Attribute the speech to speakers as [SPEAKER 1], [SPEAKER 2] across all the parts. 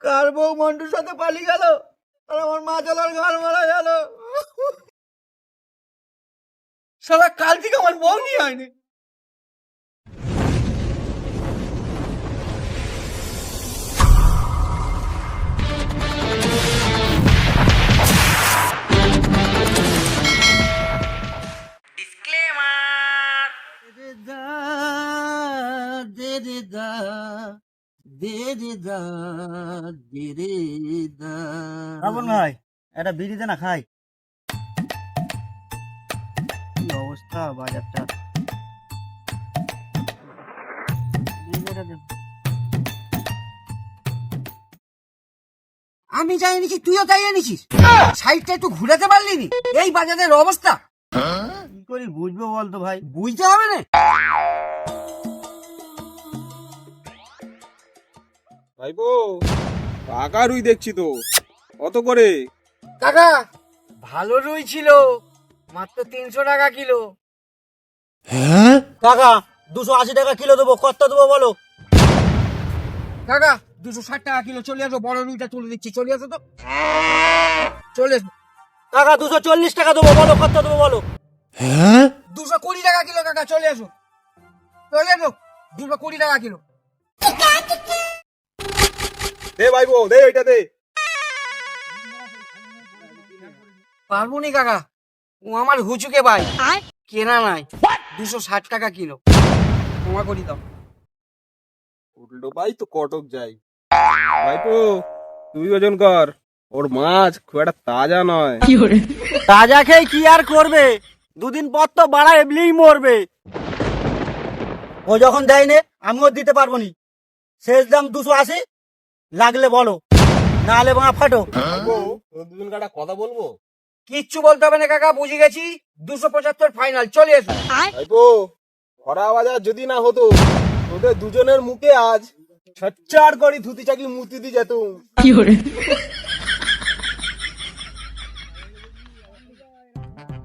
[SPEAKER 1] কার বউ মন্টুর সাথে পালিয়ে গেল আর আমার মা চালার ঘর মারা গেল। সারা কাল থেকে আমার বউ নিয়ে হয়নি।
[SPEAKER 2] রাবণ ভাই একটা বিড়ি দে না খাই। কি অবস্থা বাজারটা।
[SPEAKER 1] আমি যাই এনেছি, তুইও তাই এনেছিস। সাইডটা একটু ঘুরাতে পারলি নি? এই বাজারের অবস্থা
[SPEAKER 2] কি করি বুঝবো বলতো ভাই?
[SPEAKER 1] বুঝতে হবে না।
[SPEAKER 3] ভাইপো টাকা রুই দেখছি তো, কত করে?
[SPEAKER 1] কাকা ভালো রুই ছিল, মাত্র 300 টাকা কিলো।
[SPEAKER 2] কাকা 280 টাকা কিলো দেবো, কত দেবো বলো?
[SPEAKER 1] কাকা 260 টাকা কিলো। চলে আসো, বড় রুইটা তুলে দিচ্ছি। চলে আসো তো, চলে এসো।
[SPEAKER 2] কাকা 240 টাকা দেবো, বলো কত দেবো বলো?
[SPEAKER 1] 220 টাকা কিলো কাকা। চলে আসো, চলে আসো। 220 টাকা কিলো।
[SPEAKER 3] দে ভাইপো দে, এটা দে।
[SPEAKER 1] পারবো নি কাকা, ও আমার হুচুকে ভাই, কেনা নাই। 260 টাকা কিলো, ক্ষমা করি দাও।
[SPEAKER 3] উল্টো পাই তো কটক যাই। ভাইপো তুই ওজন কর, ওর মাছ খুব একটা তাজা নয়।
[SPEAKER 2] তাজা খেয়ে কি আর করবে, দুদিন পর তো বাড়া এমনিই মরবে। ও যখন দেয়নি আমিও দিতে পারবো নি। শেষ দাম 280, লাগলে বলো, না হলে বাঁ ফাটো।
[SPEAKER 3] ভাইপো দুজন কাটা কথা বলবো।
[SPEAKER 1] কিচ্ছু বলতে হবে না কাকা, বুঝে গেছি। 275 ফাইনাল। চলে এসো।
[SPEAKER 3] ভাইপো খরা বাজার যদি না হতো, তোদের দুজনের মুখে আজ ছচ্চার করি ধুতি চাকি মুতি দি যেত।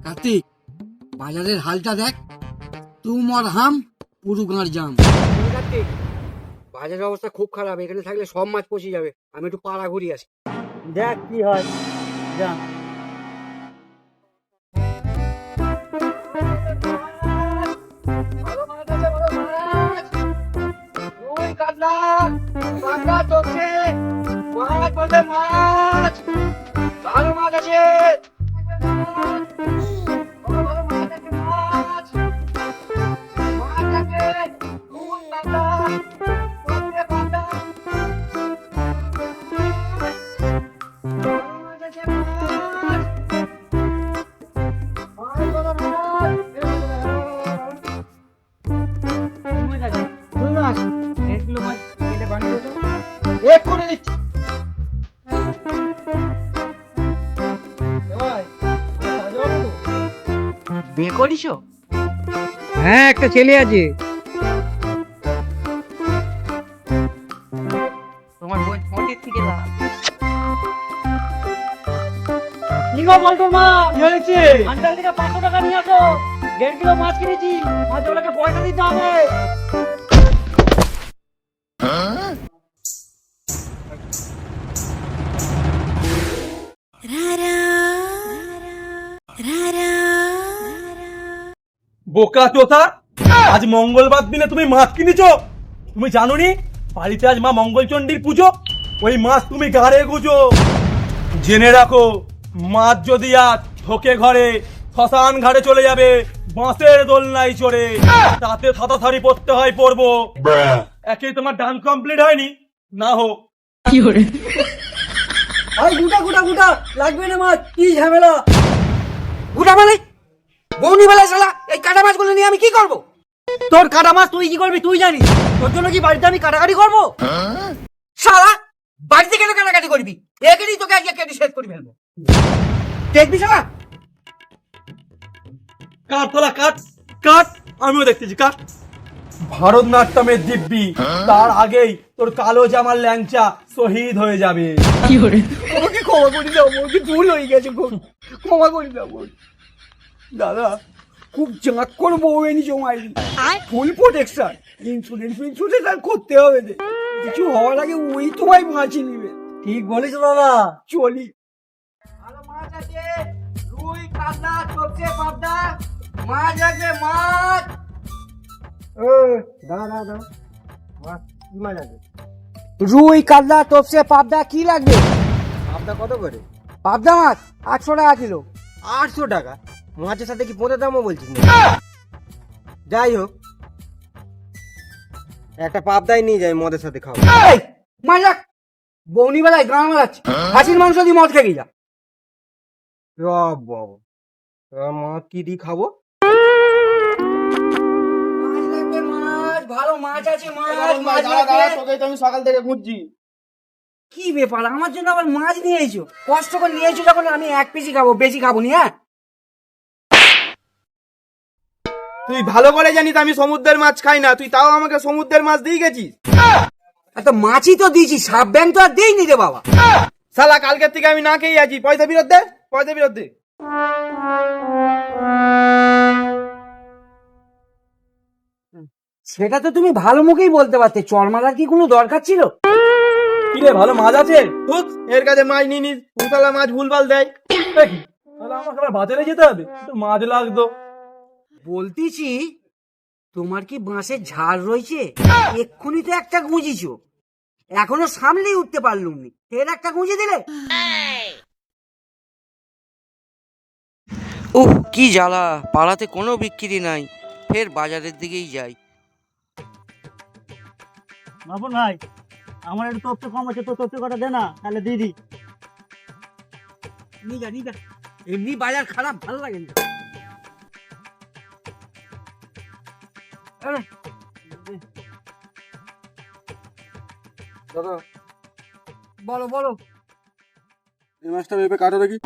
[SPEAKER 1] কার্তিক বাজারের হালটা দেখ, তুম আর হাম পুরু গাঁর জাম। কার্তিক বাজারের অবস্থা খুব খারাপ, এখানে থাকলে সব মাছ পচে যাবে। আমি একটু পাড়া ঘুরি আসি।
[SPEAKER 2] দেখ কি হয়, যা।
[SPEAKER 1] ভালো মাছ আছে। বিয়ে করিস? হ্যাঁ, একটা ছেলে আছে। তোমার বই ফোনের থেকে না।
[SPEAKER 2] নিগো বলতো মা, কি হয়েছে? আন্ডার থেকে 500 টাকা নিয়ে আসো, 1.5 কিলো মাছ কিনেছি, মাছওয়ালাকে পয়সা দিতে হবে।
[SPEAKER 4] বোকা চোথা, আজ মঙ্গলবার দিনে তুমি মাছ কিনেছো? তুমি জানো নি বাড়িতে আজ মা মঙ্গলচণ্ডীর পুজো? ওই মাছ তুমি গাড়ে গুজো। জেনে রাখো, মাছ যদি আজ ঢোকে ঘরে, শ্মশান ঘাটে চলে যাবে বাঁশের দোলনায় চড়ে। তাতে ছাতাছাড়ি পড়তে হয় পড়বো। একে তোমার ডান কমপ্লিট হয়নি, না হোক।
[SPEAKER 2] আই গুটা গুটা গুটা, লাগবে না মাছ, কি ঝামেলা।
[SPEAKER 1] গুটা মানে বৌনি বেলা শালা, এই কাটা মাছগুলো নিয়ে আমি কি করব?
[SPEAKER 2] তোর কাটা মাছ তুই কি করবি তুই জানিস? তোর জন্য কি বাড়িতে আমি কাটাকাটি করবো?
[SPEAKER 1] শালা বাড়িতে কেন কাটাকাটি করবি? একেরই তোকে আজকে কেটে শেষ করে ফেলবো। দেখবি শালা?
[SPEAKER 4] কাট তোলা কাট কাট, আমিও দেখতেছি কাট। ভারতনাট্যমের দিব্যি, তার আগেই তোর কালো জামার ল্যাংচা শহীদ হয়ে যাবে।
[SPEAKER 1] আমাকে ক্ষমা করে দাও, আমাকে ভুল হয়ে গেছে, ক্ষমা করে দাও। দাদা খুব জাঁক করে বউ এনি জমাইনি, ফুল প্রোটেকশন, ইন্স্যুরেন্স আর করতে হবে। কিছু হওয়ার আগে ওই তোমায় বাঁচিয়ে নিবে।
[SPEAKER 2] ঠিক বলিস দাদা।
[SPEAKER 1] চলি। ভালো মাছ আছে, রুই, কাতলা, চপসে, পাবদা, মাছ আছে, মাছ।
[SPEAKER 2] দাদা মাছ কি মাছ আছে?
[SPEAKER 1] রুই, কাতলা, তপসে, পাবদা কি লাগবে?
[SPEAKER 2] পাবদা কত করে?
[SPEAKER 1] পাবদা মাছ 800 টাকা কিলো।
[SPEAKER 2] 800 টাকা? মাছের সাথে কি পোঁতে দামও বলছিস না? যাই হোক, একটা পাবদাই নিয়ে যাই, মদের সাথে খাবো।
[SPEAKER 1] এই, মাজাক বৌনি বেলায় গান মারাচ্ছে, খাসির মাংস দিয়ে মদ খেয়ে যা।
[SPEAKER 2] বাবা, মাছ কি দিয়ে খাবো?
[SPEAKER 1] মাছ লাগবে, মাছ, ভালো মাছ আছে, মাছ লাগবে।
[SPEAKER 3] তোকে তো আমি সকাল থেকে খুঁজছি।
[SPEAKER 1] কি ব্যাপার, আমার জন্য আবার মাছ নিয়ে এসো? কষ্ট করে নিয়ে এসো যখন, আমি এক পিসি খাবো, বেশি খাবো নি। হ্যাঁ,
[SPEAKER 3] তুই ভালো করে জানিস আমি সমুদ্রের মাছ খাই না, তুই তাও আমাকে সমুদ্রের মাছ দিয়ে গেছিস।
[SPEAKER 1] এত মাছই তো দিয়েছি, সাপ ব্যাং তো আর দিইনি রে বাবা।
[SPEAKER 3] শালা কালকের থেকে আমি না খেয়ে আছি, পয়সা ফেরত দে, পয়সা ফেরত দে।
[SPEAKER 1] সেটা তো তুমি ভালো মুখেই বলতে পারতে, চর মারার কি কোনো দরকার ছিল?
[SPEAKER 4] কি রে, ভালো মাছ আছে?
[SPEAKER 3] ধুৎ, এর কাছে মাছ নিয়ে নিস, শালা মাছ ভুলভাল দেয়।
[SPEAKER 4] এ কি? তাহলে আমাকে আবার বাজারে যেতে হবে, একটু মাছ লাগতো।
[SPEAKER 1] বলতেছি, তোমার কি বাঁশের ঝাড় রয়েছে? এক্ষুনি তো একটা গুঁজিছো, এখনো সামলেই উঠতে পারলুম নি, ফের একটা গুঁজে দিলে।
[SPEAKER 5] উহ, কি জ্বালা, পাড়াতে কোনো বিক্রি নাই, ফের বাজারের দিকেই যাই।
[SPEAKER 2] বাবন ভাই, আমার একটু তথ্য কম আছে, তো তথ্য কটা দে না, তাহলে দিয়ে দিই।
[SPEAKER 1] নিগা নিগা, এমনি বাজার খারাপ, ভালো লাগে না। আরে,
[SPEAKER 3] দাদা,
[SPEAKER 1] বলো বলো।
[SPEAKER 3] এই মাছটা ভেবে কাটো দেখি।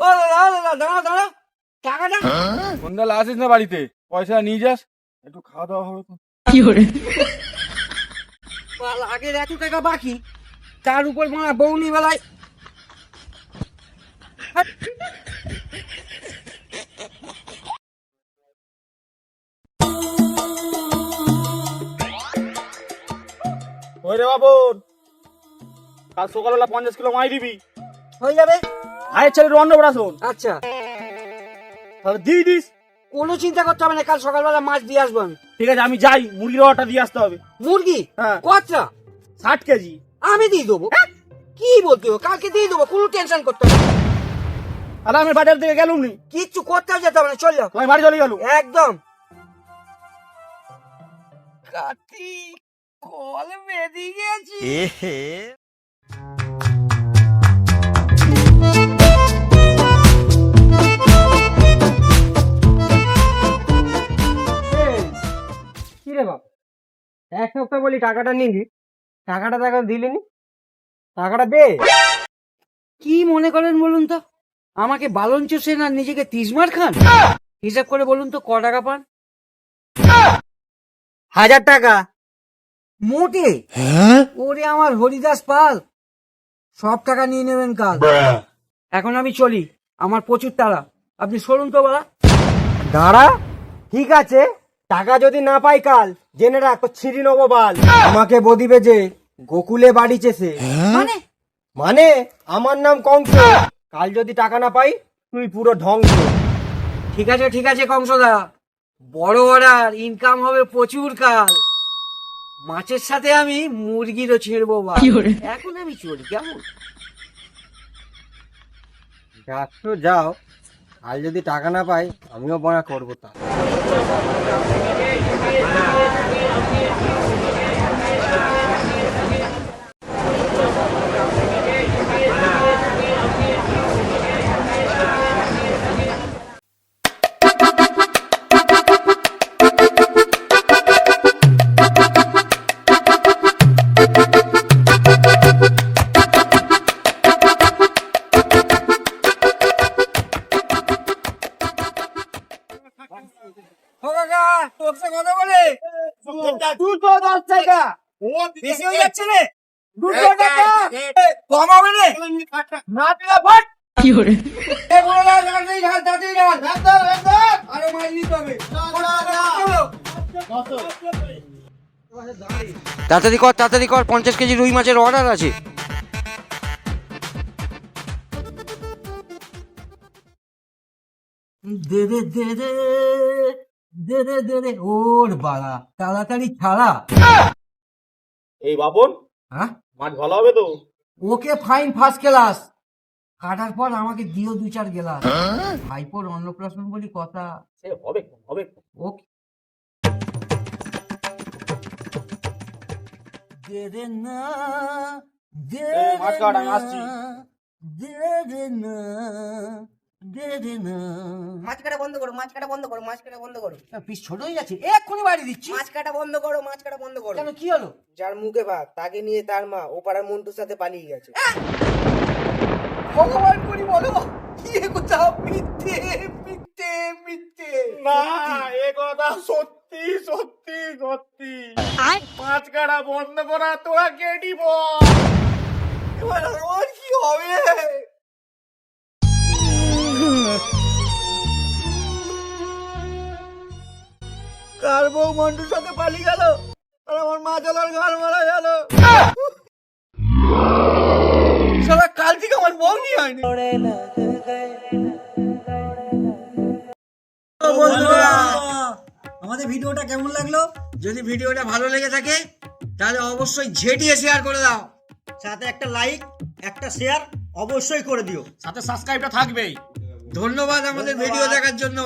[SPEAKER 1] ও দাদা দাঁড়া দাঁড়া, টাকাটা।
[SPEAKER 3] সন্ধ্যাবেলা আসিস না বাড়িতে, পয়সা নিয়ে যাস, একটু খাওয়া দাওয়া হবে তো।
[SPEAKER 1] আগের 100 টাকা বাকি, তার উপর মারা বৌনি বেলায়।
[SPEAKER 3] ওই রে বাবুর, কাল সকালবেলা 50 কিলো মাই দিবি।
[SPEAKER 1] হয়ে যাবে।
[SPEAKER 3] ভাইয়ের ছেলের অন্নপ্রাশন,
[SPEAKER 1] আচ্ছা,
[SPEAKER 3] তাহলে দিয়ে দিস।
[SPEAKER 1] কোনো চিন্তা করতে হবে না, কাল সকালবেলা মাছ দিয়ে আসবো আমি।
[SPEAKER 3] ঠিক আছে, আমি যাই, মুরগির অর্ডারটা দিয়ে আসতে হবে।
[SPEAKER 1] মুরগি
[SPEAKER 3] হ্যাঁ।
[SPEAKER 1] কতটা?
[SPEAKER 3] 60 কেজি।
[SPEAKER 1] আমি দিয়ে দেবো। কি বলতে হবে, কালকে দিয়ে দেবো, কোনো টেনশন করতে হবে না।
[SPEAKER 3] আর আমি বাজার থেকে গেলুম নি,
[SPEAKER 1] কিচ্ছু করতেও যেতে হবে না, চল যাও।
[SPEAKER 3] আমি বাড়ি চলে গেলুম।
[SPEAKER 1] একদম। কাটি কল বেরিয়ে গেছি।
[SPEAKER 2] কি রে বাপ, এক সপ্তাহ বলি টাকাটা নিলি, টাকাটা তো এখন দিলিনি, টাকাটা দে।
[SPEAKER 1] কি মনে করেন বলুন তো, আমাকে বালন চষেন আর নিজেকে তিসমার খান? হিসাব করে বলুন তো, ক টাকা পান?
[SPEAKER 2] 1000 টাকা।
[SPEAKER 1] মোটে? ওরে আমার হরিদাস পাল, সব টাকা নিয়ে নেবেন কাল। এখন আমি চলি, আমার প্রচুর তাড়া, আপনি সরুন তো বলা।
[SPEAKER 2] দাঁড়া, ঠিক আছে, টাকা যদি না পাই কাল, জেনে রাখ তো ছিঁড়ি নেবো বাল। আমাকে বদিবে যে গোকুলে বাড়ি চেষে,
[SPEAKER 1] মানে
[SPEAKER 2] মানে আমার নাম কংস। কাল যদি টাকা না পাই, তুই পুরো ধ্বংস।
[SPEAKER 1] ঠিক আছে কংসদা, বড় অর্ডার, ইনকাম হবে প্রচুর কাল। মাছের সাথে আমি মুরগিরও ছিঁড়বো বা। এখন আমি চলি, কেমন?
[SPEAKER 2] যাক তো যাও, কাল যদি টাকা না পাই, আমিও বড়া করবো তা।
[SPEAKER 1] 210 টাকা বেশি হয়ে যাচ্ছে রে 200 টাকা কম হবে রে না দিলে ভাট কি করে এ বড় না তাড়াতাড়ি ঢাল আরে মাল নিতে হবে
[SPEAKER 5] তাড়াতাড়ি কর 50 কেজি রুই মাছের অর্ডার আছে।
[SPEAKER 1] দে দে দে দে দে দে দে দে ওর বাড়া তাড়াতাড়ি ছাড়া
[SPEAKER 3] এই বাপন,
[SPEAKER 1] হ্যাঁ
[SPEAKER 3] মাছ ভালো হবে তো?
[SPEAKER 1] ওকে ফাইন ফার্স্ট ক্লাস কাটার পর আমাকে দিও 2-4 গেলাস ভাইপোর অন্নপ্রাশন বলি কথা
[SPEAKER 3] সে হবে হবে।
[SPEAKER 1] ওকে দে দে না দে
[SPEAKER 3] এই, মাছ কাট, আমি আসছি।
[SPEAKER 1] দে দে না দে দে না
[SPEAKER 6] মাছ কাটা বন্ধ করো, মাছ কাটা বন্ধ করো, মাছ কাটা বন্ধ করো,
[SPEAKER 1] পিস ছোট হয়ে যাচ্ছে এক্ষুনি বাড়ি দিচ্ছি
[SPEAKER 6] মাছ কাটা বন্ধ করো, মাছ কাটা বন্ধ করো।
[SPEAKER 1] কেন কি হলো
[SPEAKER 6] যার মুখে ভাত তাকে নিয়ে তার মা ও পাড়ার মন্টুর সাথে পালিয়ে গেছে।
[SPEAKER 1] ভগবান করি বলো কি কথা মিথ্যে মিথ্যে মিথ্যে
[SPEAKER 3] না, এ কথা সত্যি সত্যি সত্যি। মাছ কাটা বন্ধ করা তোরা কেডি বল।
[SPEAKER 1] এবার আমার কি হবে কার বউ মন্টুর সাথে পালিয়ে গেল আর আমার মা চালার ঘর মারা গেল সারা কাল থেকে আমার বউ নিয়ে হয়নি বন্ধুরা আমাদের ভিডিওটা কেমন লাগলো যদি ভিডিওটা ভালো লেগে থাকে তাহলে অবশ্যই ঝেটিয়ে শেয়ার করে দাও
[SPEAKER 2] সাথে একটা লাইক একটা শেয়ার অবশ্যই করে দিও।
[SPEAKER 3] সাথে সাবস্ক্রাইবটা থাকবেই।
[SPEAKER 1] ধন্যবাদ আমাদের ভিডিও দেখার জন্য।